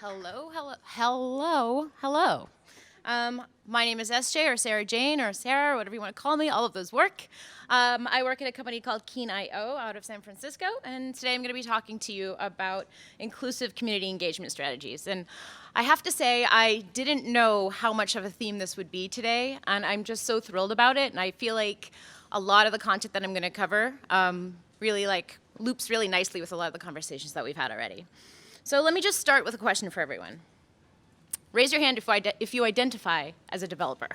Hello. My name is SJ or Sarah Jane or Sarah, whatever you want to call me. All of those work. I work at a company called Keen.io out of San Francisco, and today I'm going to be talking to you about inclusive community engagement strategies. And I have to say, I didn't know how much of a theme this would be today, and I'm just so thrilled about it. And I feel like a lot of the content that I'm going to cover really loops really nicely with a lot of the conversations that we've had already. So let me just start with a question for everyone. Raise your hand if you identify as a developer.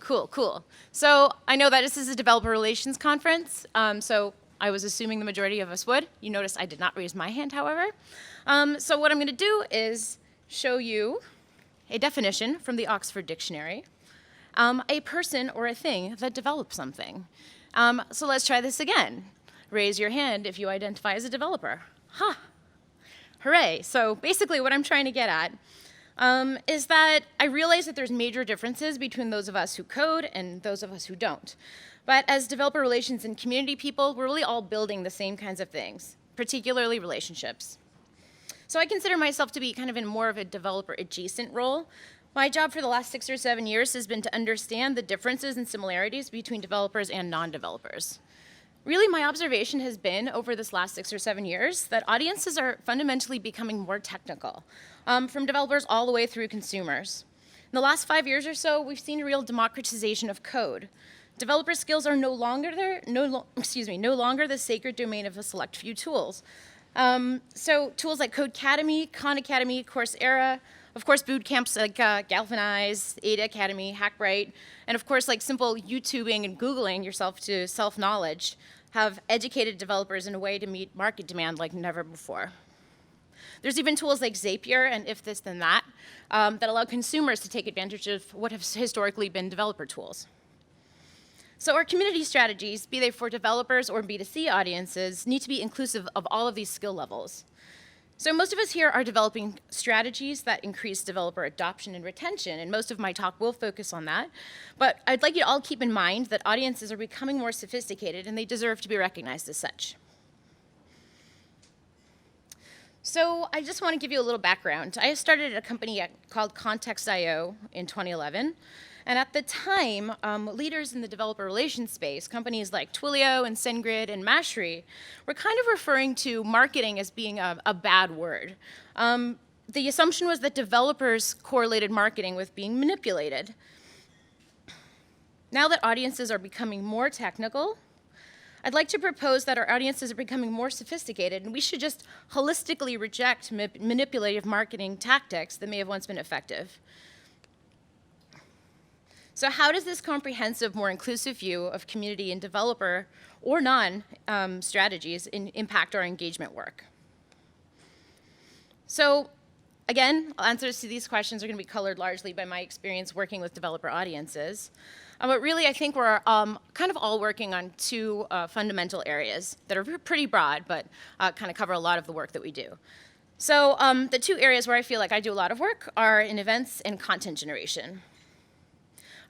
Cool. So I know that this is a developer relations conference, so I was assuming the majority of us would. You notice I did not raise my hand, however. So what I'm going to do is show you a definition from the Oxford Dictionary, a person or a thing that develops something. So let's try this again. Raise your hand if you identify as a developer. Hooray. So basically what I'm trying to get at is that I realize that there's major differences between those of us who code and those of us who don't. But as developer relations and community people, we're really all building the same kinds of things, particularly relationships. So I consider myself to be kind of in more of a developer adjacent role. My job for the last 6 or 7 years has been to understand the differences and similarities between developers and non-developers. Really, my observation has been over this last 6 or 7 years that audiences are fundamentally becoming more technical, from developers all the way through consumers. In the last 5 years or so, we've seen a real democratization of code. Developer skills are no longer the sacred domain of a select few tools. So tools like Codecademy, Khan Academy, Coursera, of course, boot camps like Galvanize, Ada Academy, Hackbright, and of course, like simple YouTubing and Googling yourself to self-knowledge have educated developers in a way to meet market demand like never before. There's even tools like Zapier and If This Then That that allow consumers to take advantage of what have historically been developer tools. So our community strategies, be they for developers or B2C audiences, need to be inclusive of all of these skill levels. So most of us here are developing strategies that increase developer adoption and retention, and most of my talk will focus on that. But I'd like you to all keep in mind that audiences are becoming more sophisticated, and they deserve to be recognized as such. So I just want to give you a little background. I started at a company called Context.io in 2011. And at the time, leaders in the developer relations space, companies like Twilio and SendGrid and Mashry, were kind of referring to marketing as being a bad word. The assumption was that developers correlated marketing with being manipulated. Now that audiences are becoming more technical, I'd like to propose that our audiences are becoming more sophisticated, and we should just holistically reject manipulative marketing tactics that may have once been effective. So how does this comprehensive, more inclusive view of community and developer or non-strategies impact our engagement work? So again, answers to these questions are going to be colored largely by my experience working with developer audiences. But really, I think we're kind of all working on two fundamental areas that are pretty broad, but kind of cover a lot of the work that we do. So the two areas where I feel like I do a lot of work are in events and content generation.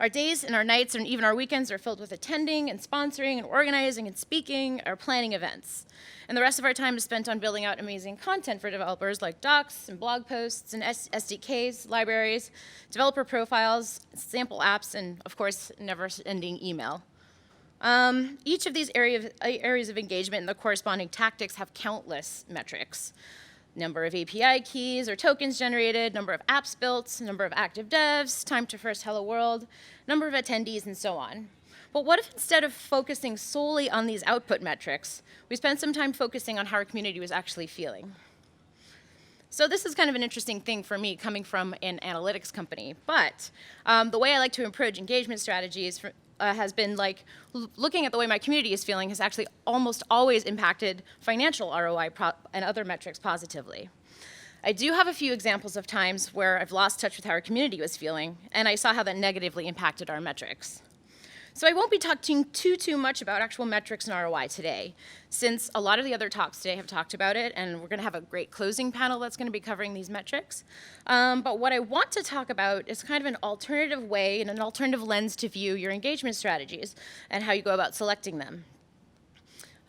Our days and our nights and even our weekends are filled with attending and sponsoring and organizing and speaking or planning events. And the rest of our time is spent on building out amazing content for developers like docs and blog posts and SDKs, libraries, developer profiles, sample apps, and of course, never-ending email. Each of these areas of engagement and the corresponding tactics have countless metrics. Number of API keys or tokens generated, number of apps built, number of active devs, time to first hello world, number of attendees, and so on. But what if instead of focusing solely on these output metrics, we spent some time focusing on how our community was actually feeling? So this is kind of an interesting thing for me coming from an analytics company, but the way I like to approach engagement strategies has been like looking at the way my community is feeling has actually almost always impacted financial ROI and other metrics positively. I do have a few examples of times where I've lost touch with how our community was feeling, and I saw how that negatively impacted our metrics. So I won't be talking too much about actual metrics and ROI today, since a lot of the other talks today have talked about it, and we're going to have a great closing panel that's going to be covering these metrics. But what I want to talk about is kind of an alternative way and an alternative lens to view your engagement strategies and how you go about selecting them.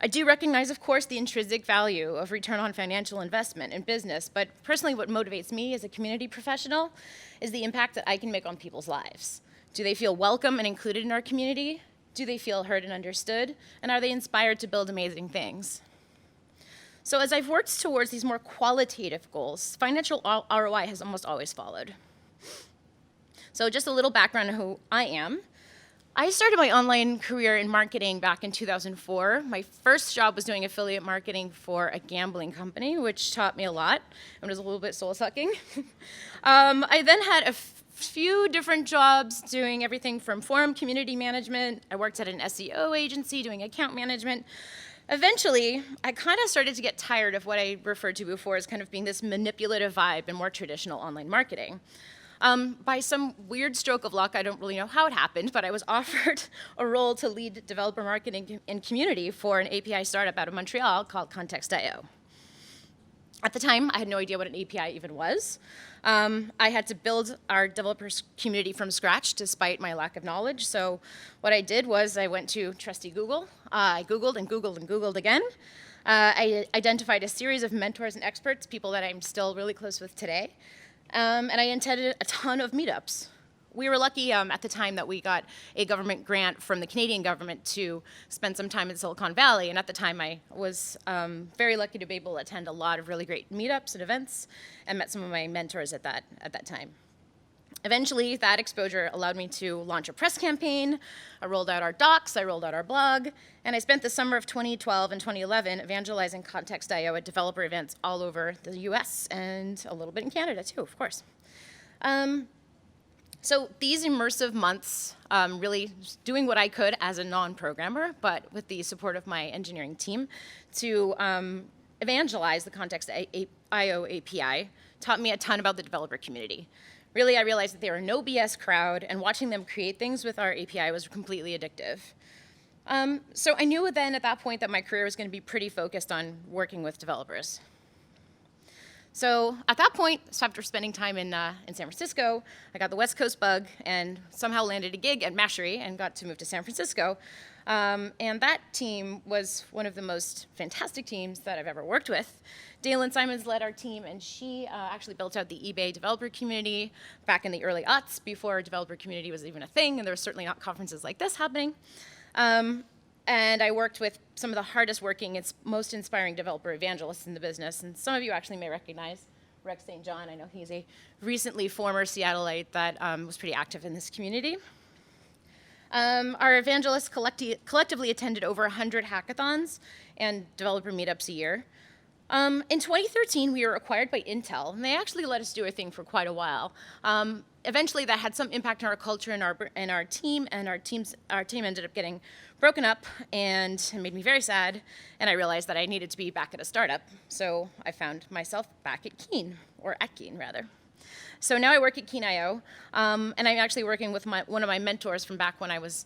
I do recognize, of course, the intrinsic value of return on financial investment in business, but personally what motivates me as a community professional is the impact that I can make on people's lives. Do they feel welcome and included in our community? Do they feel heard and understood? And are they inspired to build amazing things? So as I've worked towards these more qualitative goals, financial ROI has almost always followed. So just a little background on who I am. I started my online career in marketing back in 2004. My first job was doing affiliate marketing for a gambling company, which taught me a lot and was a little bit soul-sucking. I then had a few different jobs doing everything from forum community management. I worked at an SEO agency doing account management. Eventually, I kind of started to get tired of what I referred to before as kind of being this manipulative vibe in more traditional online marketing. By some weird stroke of luck, I don't really know how it happened, but I was offered a role to lead developer marketing and community for an API startup out of Montreal called Context.io. At the time, I had no idea what an API even was. I had to build our developers community from scratch despite my lack of knowledge. So what I did was I went to trusty Google. I Googled and Googled and Googled again. I identified a series of mentors and experts, people that I'm still really close with today. And I attended a ton of meetups. We were lucky at the time that we got a government grant from the Canadian government to spend some time in Silicon Valley. And at the time, I was very lucky to be able to attend a lot of really great meetups and events and met some of my mentors at that time. Eventually, that exposure allowed me to launch a press campaign. I rolled out our docs, I rolled out our blog, and I spent the summer of 2012 and 2011 evangelizing Context.io at developer events all over the US and a little bit in Canada too, of course. So these immersive months, really doing what I could as a non-programmer, but with the support of my engineering team, to evangelize the Context.io API, taught me a ton about the developer community. Really, I realized that they were a no BS crowd, and watching them create things with our API was completely addictive. So I knew then at that point that my career was going to be pretty focused on working with developers. So at that point, so after spending time in San Francisco, I got the West Coast bug and somehow landed a gig at Mashery and got to move to San Francisco. And that team was one of the most fantastic teams that I've ever worked with. Dalen Simons led our team, and she actually built out the eBay developer community back in the early aughts, before developer community was even a thing, and there were certainly not conferences like this happening. And I worked with some of the hardest working and most inspiring developer evangelists in the business, and some of you actually may recognize Rex St. John. I know he's a recently former Seattleite that was pretty active in this community. Our evangelists collectively attended over 100 hackathons and developer meetups a year. In 2013, we were acquired by Intel, and they actually let us do our thing for quite a while. Eventually, that had some impact on our culture and our team, and our team ended up getting broken up, and it made me very sad, and I realized that I needed to be back at a startup. So I found myself back at Keen, or at Keen, rather. So now I work at Keen.io, and I'm actually working with one of my mentors from back when I was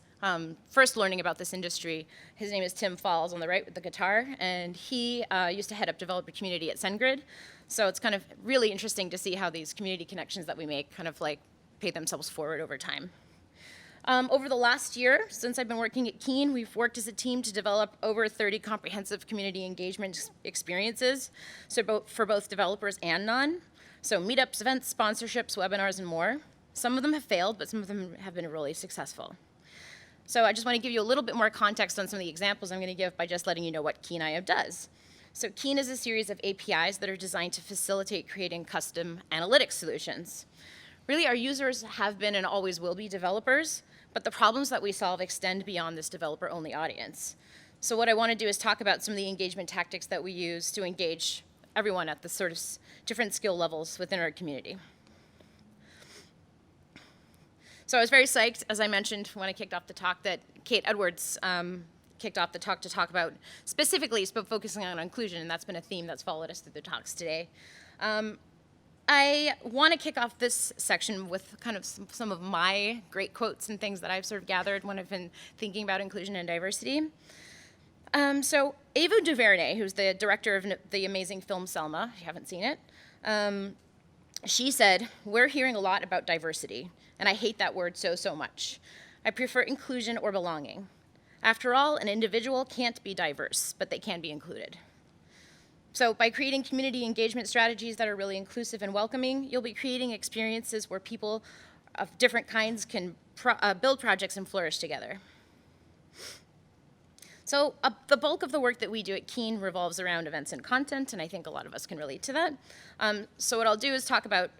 first learning about this industry. His name is Tim Falls on the right with the guitar, and he used to head up developer community at SendGrid. So it's kind of really interesting to see how these community connections that we make kind of like pay themselves forward over time. Over the last year, since I've been working at Keen, we've worked as a team to develop over 30 comprehensive community engagement experiences, so for both developers and non. So meetups, events, sponsorships, webinars, and more. Some of them have failed, but some of them have been really successful. So I just want to give you a little bit more context on some of the examples I'm going to give by just letting you know what Keen.io does. So Keen is a series of APIs that are designed to facilitate creating custom analytics solutions. Really, our users have been and always will be developers, but the problems that we solve extend beyond this developer-only audience. So what I want to do is talk about some of the engagement tactics that we use to engage everyone at the sort of different skill levels within our community. So I was very psyched, as I mentioned when I kicked off the talk, that Kate Edwards kicked off the talk to talk about specifically focusing on inclusion, and that's been a theme that's followed us through the talks today. I want to kick off this section with kind of some of my great quotes and things that I've sort of gathered when I've been thinking about inclusion and diversity. So Ava DuVernay, who's the director of the amazing film Selma, if you haven't seen it, she said, "We're hearing a lot about diversity, and I hate that word so much. I prefer inclusion or belonging. After all, an individual can't be diverse, but they can be included. So by creating community engagement strategies that are really inclusive and welcoming, you'll be creating experiences where people of different kinds can build projects and flourish together. So the bulk of the work that we do at Keen revolves around events and content, and I think a lot of us can relate to that. So what I'll do is talk about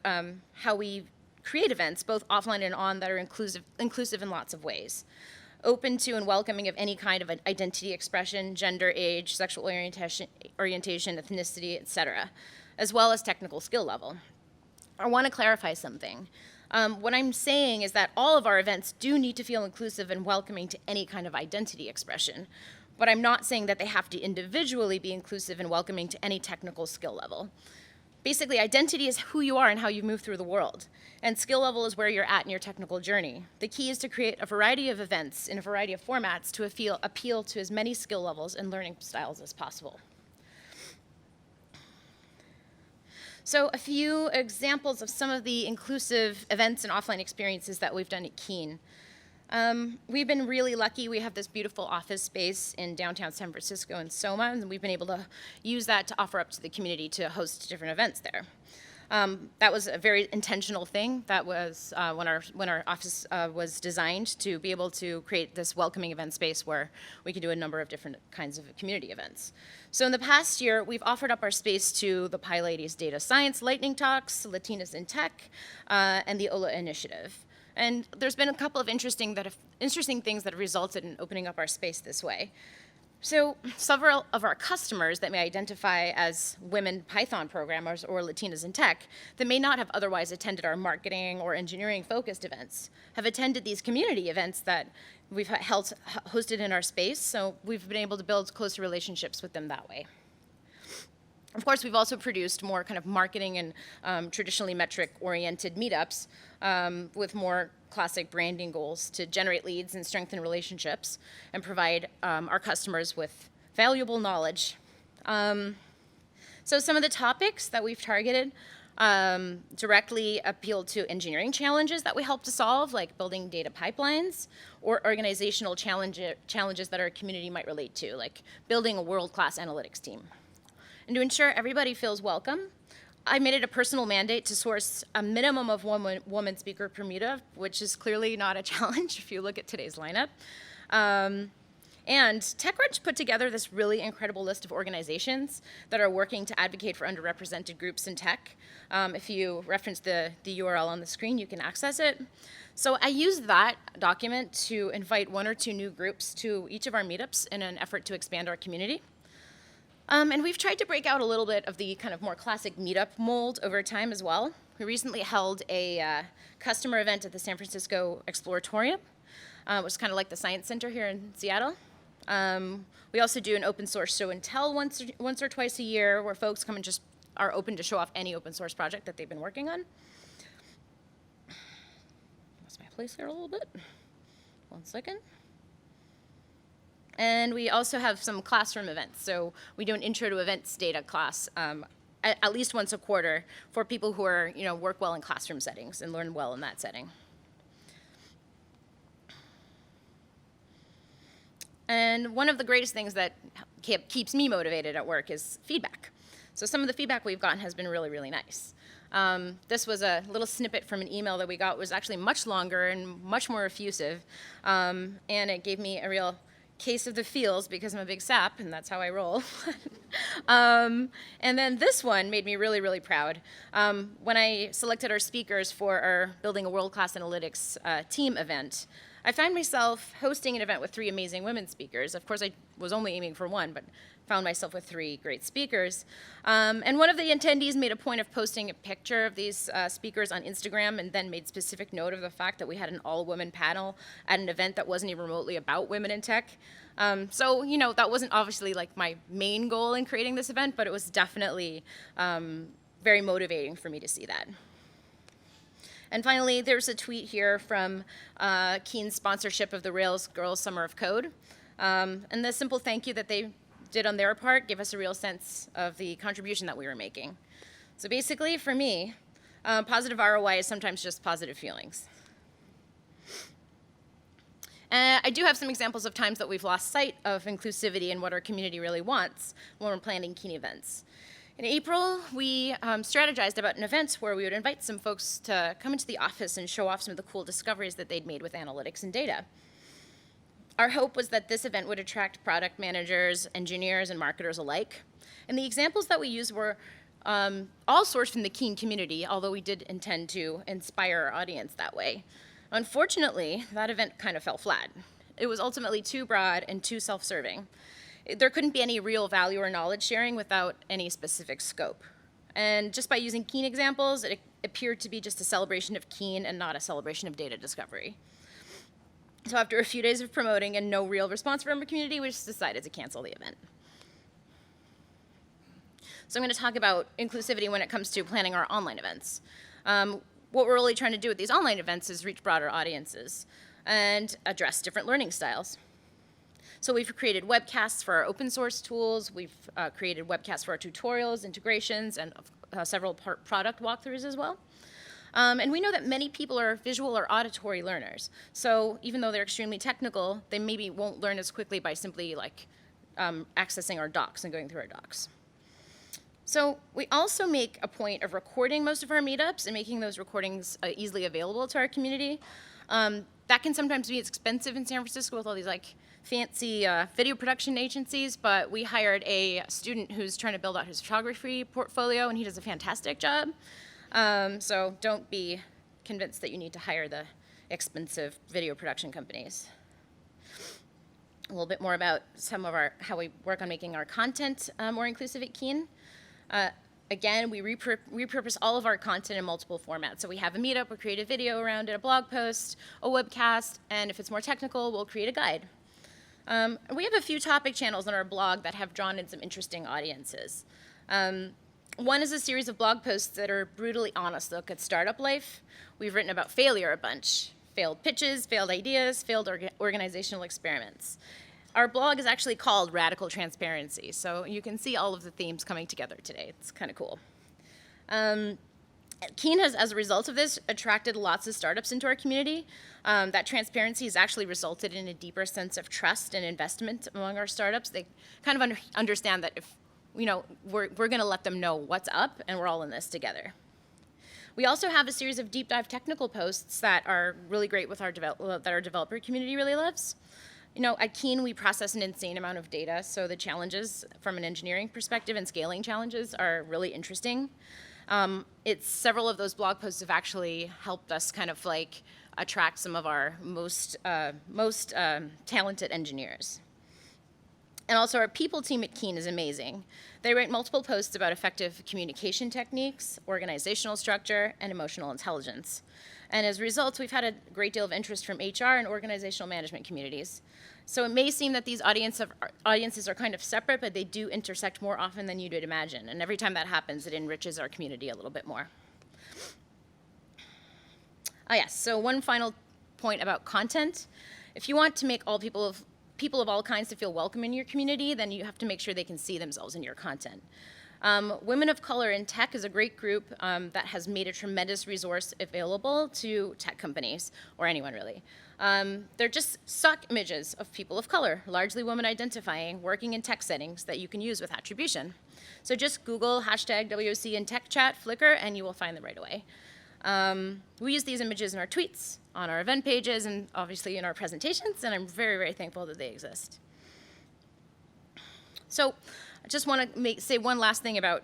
how we create events, both offline and on, that are inclusive in lots of ways. Open to and welcoming of any kind of an identity expression, gender, age, sexual orientation, ethnicity, etc., as well as technical skill level. I want to clarify something. What I'm saying is that all of our events do need to feel inclusive and welcoming to any kind of identity expression, but I'm not saying that they have to individually be inclusive and welcoming to any technical skill level. Basically, identity is who you are and how you move through the world, and skill level is where you're at in your technical journey. The key is to create a variety of events in a variety of formats to appeal to as many skill levels and learning styles as possible. So a few examples of some of the inclusive events and offline experiences that we've done at Keen. We've been really lucky. We have this beautiful office space in downtown San Francisco in SoMa, and we've been able to use that to offer up to the community to host different events there. That was a very intentional thing. That was when our office was designed to be able to create this welcoming event space where we could do a number of different kinds of community events. So in the past year, we've offered up our space to the PyLadies Data Science Lightning Talks, Latinas in Tech, and the OLA Initiative. And there's been a couple of interesting things that have resulted in opening up our space this way. So several of our customers that may identify as women Python programmers or Latinas in tech that may not have otherwise attended our marketing or engineering focused events have attended these community events that we've hosted in our space, so we've been able to build closer relationships with them that way. Of course, we've also produced more kind of marketing and traditionally metric-oriented meetups with more classic branding goals to generate leads and strengthen relationships and provide our customers with valuable knowledge. So some of the topics that we've targeted directly appeal to engineering challenges that we help to solve, like building data pipelines, or organizational challenges that our community might relate to, like building a world-class analytics team. And to ensure everybody feels welcome, I made it a personal mandate to source a minimum of one woman speaker per meetup, which is clearly not a challenge if you look at today's lineup. And TechCrunch put together this really incredible list of organizations that are working to advocate for underrepresented groups in tech. If you reference the URL on the screen, you can access it. So I used that document to invite 1 or 2 new groups to each of our meetups in an effort to expand our community. And we've tried to break out a little bit of the kind of more classic meetup mold over time as well. We recently held a customer event at the San Francisco Exploratorium, which is kind of like the Science Center here in Seattle. We also do an open source show and tell once or twice a year where folks come and just are open to show off any open source project that they've been working on. Lost my place there a little bit. 1 second. And we also have some classroom events. So we do an intro to events data class at least once a quarter for people who are, work well in classroom settings and learn well in that setting. And one of the greatest things that keeps me motivated at work is feedback. So some of the feedback we've gotten has been really, really nice. This was a little snippet from an email that we got. It was actually much longer and much more effusive. And it gave me a real case of the feels because I'm a big sap and that's how I roll. And then this one made me really, really proud. When I selected our speakers for our Building a World-Class Analytics team event, I found myself hosting an event with 3 amazing women speakers. Of course, I was only aiming for 1, but found myself with 3 great speakers. And one of the attendees made a point of posting a picture of these speakers on Instagram and then made specific note of the fact that we had an all-women panel at an event that wasn't even remotely about women in tech. So, that wasn't obviously like my main goal in creating this event, but it was definitely very motivating for me to see that. And finally, there's a tweet here from Keen's sponsorship of the Rails Girls Summer of Code. And the simple thank you that they did on their part gave us a real sense of the contribution that we were making. So basically, for me, positive ROI is sometimes just positive feelings. I do have some examples of times that we've lost sight of inclusivity and what our community really wants when we're planning Keen events. In April, we strategized about an event where we would invite some folks to come into the office and show off some of the cool discoveries that they'd made with analytics and data. Our hope was that this event would attract product managers, engineers, and marketers alike. And the examples that we used were all sourced from the Keen community, although we did intend to inspire our audience that way. Unfortunately, that event kind of fell flat. It was ultimately too broad and too self-serving. There couldn't be any real value or knowledge sharing without any specific scope. And just by using Keen examples, it appeared to be just a celebration of Keen and not a celebration of data discovery. So after a few days of promoting and no real response from our community, we just decided to cancel the event. So I'm going to talk about inclusivity when it comes to planning our online events. What we're really trying to do with these online events is reach broader audiences and address different learning styles. So we've created webcasts for our open source tools, we've created webcasts for our tutorials, integrations, and several product walkthroughs as well. And we know that many people are visual or auditory learners. So even though they're extremely technical, they maybe won't learn as quickly by simply accessing our docs and going through our docs. So we also make a point of recording most of our meetups and making those recordings easily available to our community. That can sometimes be expensive in San Francisco with all these fancy video production agencies, but we hired a student who's trying to build out his photography portfolio, and he does a fantastic job. So don't be convinced that you need to hire the expensive video production companies. A little bit more about some of how we work on making our content more inclusive at Keen. Again, we repurpose all of our content in multiple formats. So we have a meetup, we'll create a video around it, a blog post, a webcast, and if it's more technical, we'll create a guide. We have a few topic channels on our blog that have drawn in some interesting audiences. One is a series of blog posts that are brutally honest look at startup life. We've written about failure a bunch, failed pitches, failed ideas, failed organizational experiments. Our blog is actually called Radical Transparency, so you can see all of the themes coming together today. It's kind of cool. Keen has, as a result of this, attracted lots of startups into our community. That transparency has actually resulted in a deeper sense of trust and investment among our startups. They kind of understand that if we're going to let them know what's up, and we're all in this together. We also have a series of deep dive technical posts that are really great with that our developer community really loves. At Keen, we process an insane amount of data, so the challenges from an engineering perspective and scaling challenges are really interesting. Several of those blog posts have actually helped us kind of attract some of our most talented engineers. And also our people team at Keen is amazing. They write multiple posts about effective communication techniques, organizational structure, and emotional intelligence. And as a result, we've had a great deal of interest from HR and organizational management communities. So it may seem that these audiences are kind of separate, but they do intersect more often than you'd imagine. And every time that happens, it enriches our community a little bit more. Yes, so one final point about content. If you want to make all people of all kinds to feel welcome in your community, then you have to make sure they can see themselves in your content. Women of Color in Tech is a great group that has made a tremendous resource available to tech companies, or anyone really. They're just stock images of people of color, largely women identifying, working in tech settings that you can use with attribution. So just Google #WOC in Tech Chat, Flickr, and you will find them right away. We use these images in our tweets, on our event pages, and obviously in our presentations, and I'm very, very thankful that they exist. So I just want to say one last thing about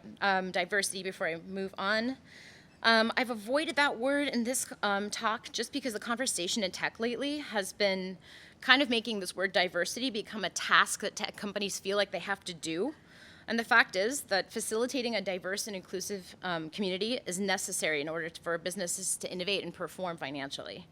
diversity before I move on. I've avoided that word in this talk just because the conversation in tech lately has been kind of making this word diversity become a task that tech companies feel like they have to do. And the fact is that facilitating a diverse and inclusive community is necessary in order for businesses to innovate and perform financially.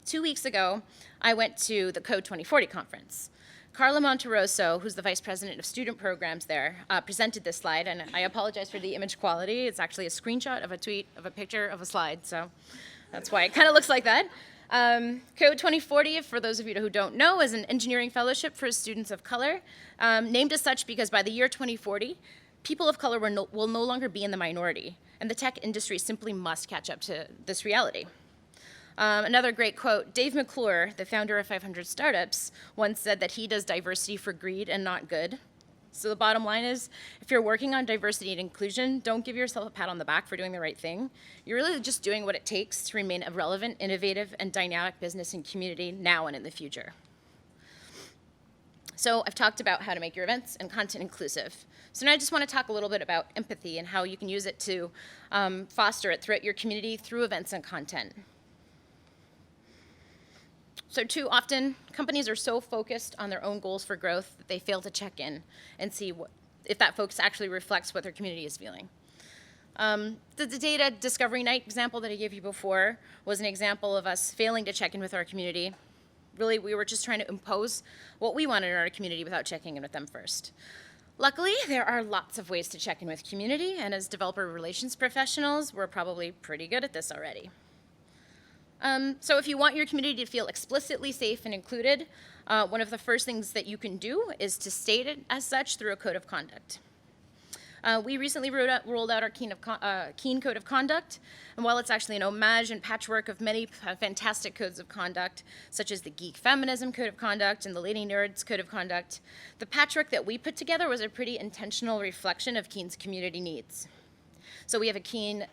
2 weeks ago, I went to the Code 2040 conference. Carla Monteroso, who's the vice president of student programs there, presented this slide, and I apologize for the image quality. It's actually a screenshot of a tweet of a picture of a slide, so that's why it kind of looks like that. Code 2040, for those of you who don't know, is an engineering fellowship for students of color, named as such because by the year 2040, people of color will no longer be in the minority, and the tech industry simply must catch up to this reality. Another great quote, Dave McClure, the founder of 500 Startups, once said that he does diversity for greed and not good. So the bottom line is, if you're working on diversity and inclusion, don't give yourself a pat on the back for doing the right thing. You're really just doing what it takes to remain a relevant, innovative, and dynamic business and community now and in the future. So I've talked about how to make your events and content inclusive. So now I just want to talk a little bit about empathy and how you can use it to foster it throughout your community through events and content. So too often, companies are so focused on their own goals for growth that they fail to check in and see if that focus actually reflects what their community is feeling. The data discovery night example that I gave you before was an example of us failing to check in with our community. Really, we were just trying to impose what we wanted in our community without checking in with them first. Luckily, there are lots of ways to check in with community, and as developer relations professionals, we're probably pretty good at this already. So if you want your community to feel explicitly safe and included, one of the first things that you can do is to state it as such through a code of conduct. We recently rolled out our Keen Code of Conduct, and while it's actually an homage and patchwork of many fantastic codes of conduct, such as the Geek Feminism Code of Conduct and the Lady Nerds Code of Conduct, the patchwork that we put together was a pretty intentional reflection of Keen's community needs. So we have a Keen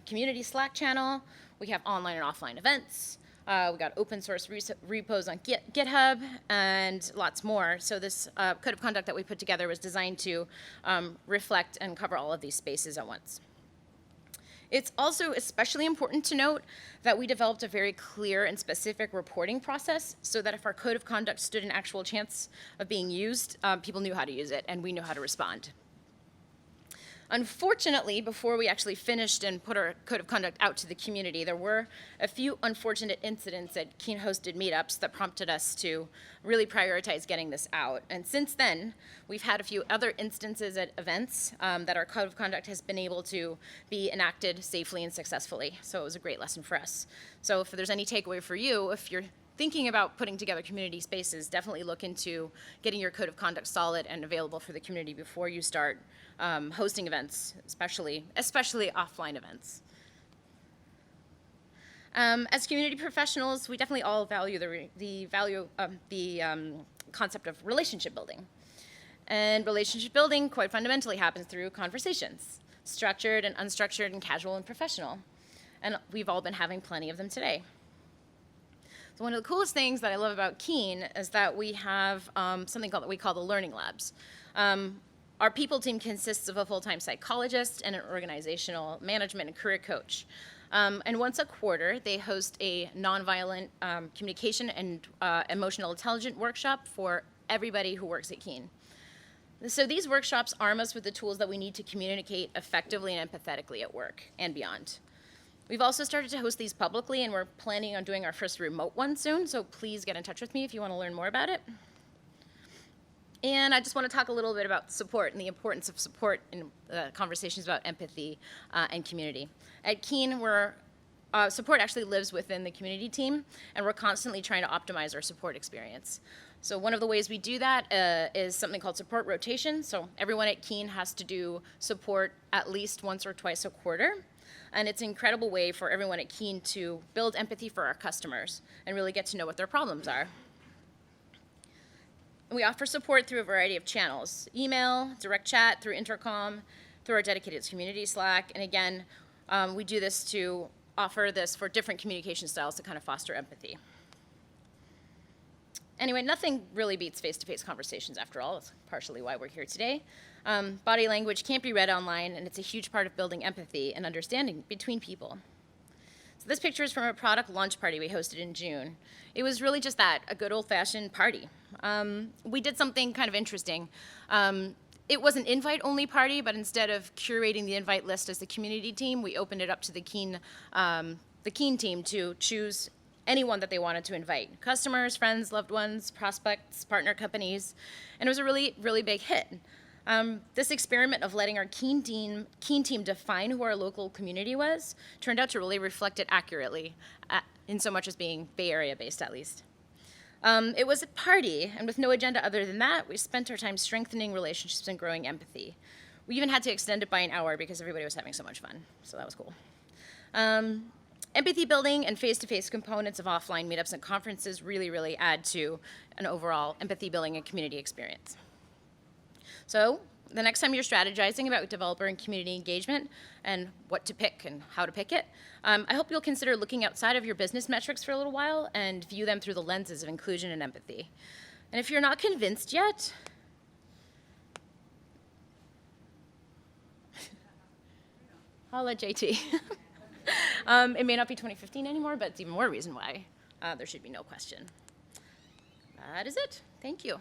community Slack channel, we have online and offline events, we got open source repos on GitHub, and lots more. So this code of conduct that we put together was designed to reflect and cover all of these spaces at once. It's also especially important to note that we developed a very clear and specific reporting process so that if our code of conduct stood an actual chance of being used, people knew how to use it and we knew how to respond. Unfortunately, before we actually finished and put our code of conduct out to the community, there were a few unfortunate incidents at Keen hosted meetups that prompted us to really prioritize getting this out. And since then, we've had a few other instances at events that our code of conduct has been able to be enacted safely and successfully. So it was a great lesson for us. So if there's any takeaway for you, if you're thinking about putting together community spaces, definitely look into getting your code of conduct solid and available for the community before you start hosting events, especially offline events. As community professionals, we definitely all value the value of the concept of relationship building. And relationship building quite fundamentally happens through conversations, structured and unstructured and casual and professional. And we've all been having plenty of them today. So one of the coolest things that I love about Keen is that we have something that we call the Learning Labs. Our people team consists of a full-time psychologist and an organizational management and career coach. And once a quarter, they host a nonviolent communication and emotional intelligence workshop for everybody who works at Keen. So these workshops arm us with the tools that we need to communicate effectively and empathetically at work and beyond. We've also started to host these publicly, and we're planning on doing our first remote one soon, so please get in touch with me if you want to learn more about it. And I just want to talk a little bit about support and the importance of support in conversations about empathy and community. At Keen, support actually lives within the community team, and we're constantly trying to optimize our support experience. So one of the ways we do that is something called support rotation. So everyone at Keen has to do support at least once or twice a quarter. And it's an incredible way for everyone at Keen to build empathy for our customers and really get to know what their problems are. We offer support through a variety of channels: email, direct chat, through intercom, through our dedicated community Slack. And again, we do this to offer this for different communication styles to kind of foster empathy. Anyway, nothing really beats face-to-face conversations after all. That's partially why we're here today. Body language can't be read online, and it's a huge part of building empathy and understanding between people. So this picture is from a product launch party we hosted in June. It was really just that, a good old-fashioned party. We did something kind of interesting. It was an invite-only party, but instead of curating the invite list as the community team, we opened it up to the Keen team to choose anyone that they wanted to invite: customers, friends, loved ones, prospects, partner companies, and it was a really, really big hit. This experiment of letting our Keen team define who our local community was turned out to really reflect it accurately, in so much as being Bay Area based at least. It was a party, and with no agenda other than that, we spent our time strengthening relationships and growing empathy. We even had to extend it by an hour because everybody was having so much fun, so that was cool. Empathy building and face-to-face components of offline meetups and conferences really add to an overall empathy building and community experience. So the next time you're strategizing about developer and community engagement and what to pick and how to pick it, I hope you'll consider looking outside of your business metrics for a little while and view them through the lenses of inclusion and empathy. And if you're not convinced yet, I'll let JT. It may not be 2015 anymore, but it's even more reason why there should be no question. That is it. Thank you.